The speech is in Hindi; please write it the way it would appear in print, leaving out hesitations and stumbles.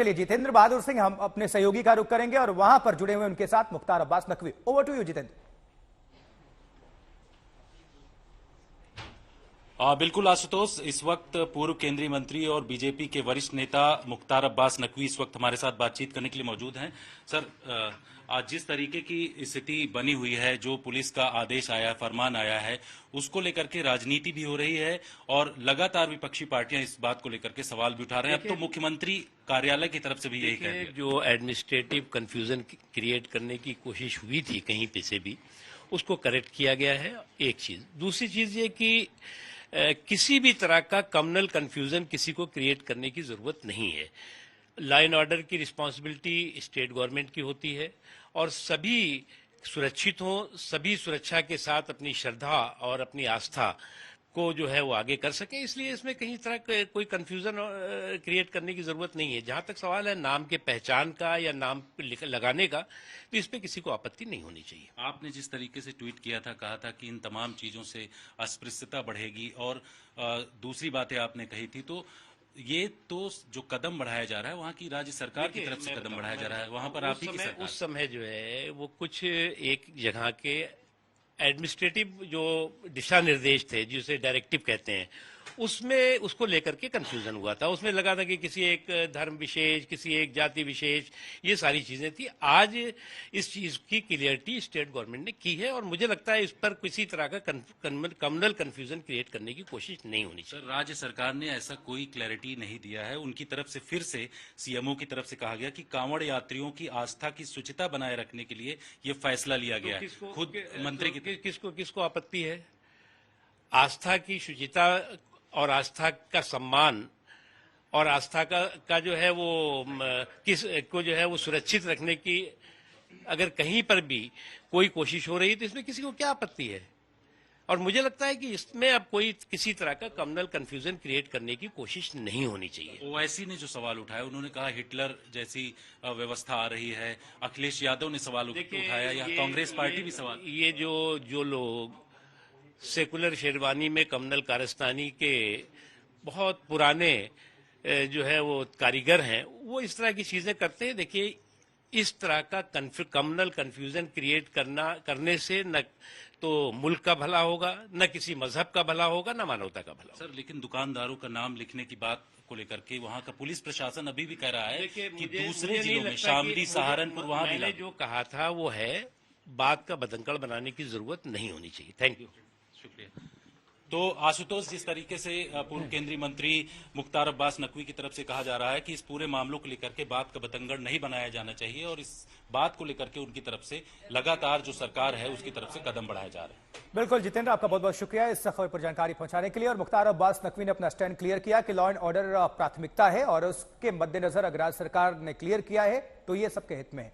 चलिए जितेंद्र बहादुर सिंह, हम अपने सहयोगी का रुख करेंगे और वहां पर जुड़े हुए उनके साथ Mukhtar Abbas Naqvi. Over to you Jitendra. बिल्कुल आशुतोष, इस वक्त पूर्व केंद्रीय मंत्री और बीजेपी के वरिष्ठ नेता मुख्तार अब्बास नकवी इस वक्त हमारे साथ बातचीत करने के लिए मौजूद हैं। सर, आज जिस तरीके की स्थिति बनी हुई है, जो पुलिस का आदेश आया, फरमान आया है, उसको लेकर के राजनीति भी हो रही है और लगातार विपक्षी पार्टियां इस बात को लेकर के सवाल भी उठा रहे हैं। अब तो मुख्यमंत्री कार्यालय की तरफ से भी यही कह दिया। जो एडमिनिस्ट्रेटिव कंफ्यूजन क्रिएट करने की कोशिश हुई थी कहीं पे से भी, उसको करेक्ट किया गया है, एक चीज। दूसरी चीज ये कि किसी भी तरह का कम्युनल कंफ्यूजन किसी को क्रिएट करने की जरूरत नहीं है। लॉ एंड ऑर्डर की रिस्पांसिबिलिटी स्टेट गवर्नमेंट की होती है और सभी सुरक्षित हों, सभी सुरक्षा के साथ अपनी श्रद्धा और अपनी आस्था को जो है वो आगे कर सके, इसलिए इसमें कहीं तरह कोई कंफ्यूजन क्रिएट करने की जरूरत नहीं है। जहां तक सवाल है नाम के पहचान का या नाम लगाने का, तो इस पे किसी को आपत्ति नहीं होनी चाहिए। आपने जिस तरीके से ट्वीट किया था, कहा था कि इन तमाम चीजों से अस्पृश्यता बढ़ेगी और दूसरी बातें आपने कही थी, तो ये तो जो कदम बढ़ाया जा रहा है वहाँ की राज्य सरकार की तरफ से कदम बढ़ाया जा रहा है, वहां पर आप ही की सरकार। उस समय जो है वो कुछ एक जगह के एडमिनिस्ट्रेटिव जो दिशा निर्देश थे, जिसे डायरेक्टिव कहते हैं, उसमें उसको लेकर के कंफ्यूजन हुआ था। उसमें लगा था कि किसी एक धर्म विशेष, किसी एक जाति विशेष, ये सारी चीजें थी। आज इस चीज की क्लियरिटी स्टेट गवर्नमेंट ने की है और मुझे लगता है इस पर किसी तरह का कम्युनल कंफ्यूजन क्रिएट करने की कोशिश नहीं होनी चाहिए। राज्य सरकार ने ऐसा कोई क्लैरिटी नहीं दिया है। उनकी तरफ से फिर से सीएमओ की तरफ से कहा गया कि कांवड़ यात्रियों की आस्था की शुचिता बनाए रखने के लिए ये फैसला लिया गया है। खुद मंत्री की किसको आपत्ति है? आस्था की शुचिता और आस्था का सम्मान और आस्था का जो है वो किस को जो है वो सुरक्षित रखने की अगर कहीं पर भी कोई कोशिश हो रही है तो इसमें किसी को क्या आपत्ति है? और मुझे लगता है कि इसमें अब कोई किसी तरह का कम्युनल कंफ्यूजन क्रिएट करने की कोशिश नहीं होनी चाहिए। ओवैसी ने जो सवाल उठाया, उन्होंने कहा हिटलर जैसी व्यवस्था आ रही है। अखिलेश यादव ने सवाल उठाया, या कांग्रेस पार्टी भी सवाल। ये जो लोग सेकुलर शेरवानी में कम्युनल कारस्तानी के बहुत पुराने जो है वो कारीगर हैं, वो इस तरह की चीजें करते हैं। देखिए, इस तरह का कम्युनल कंफ्यूजन क्रिएट करने से न तो मुल्क का भला होगा, न किसी मजहब का भला होगा, न मानवता का भला होगा। सर, लेकिन दुकानदारों का नाम लिखने की बात को लेकर के वहाँ का पुलिस प्रशासन अभी भी कह रहा है कि दूसरे जिलों में शामली, सहारनपुर, वहाँ भी मैंने जो कहा था वो है, बात का बदंकड़ बनाने की जरूरत नहीं होनी चाहिए। थैंक यू, शुक्रिया। तो आशुतोष, जिस तरीके से पूर्व केंद्रीय मंत्री मुख्तार अब्बास नकवी की तरफ से कहा जा रहा है कि इस पूरे मामलों को लेकर के बात का बतंगड़ नहीं बनाया जाना चाहिए और इस बात को लेकर के उनकी तरफ से लगातार जो सरकार है उसकी तरफ से कदम बढ़ाए जा रहे हैं। बिल्कुल जितेंद्र, आपका बहुत बहुत शुक्रिया इस खबर पर जानकारी पहुंचाने के लिए। और मुख्तार अब्बास नकवी ने अपना स्टैंड क्लियर किया कि लॉ एंड ऑर्डर प्राथमिकता है और उसके मद्देनजर अगर राज्य सरकार ने क्लियर किया है तो ये सबके हित में है।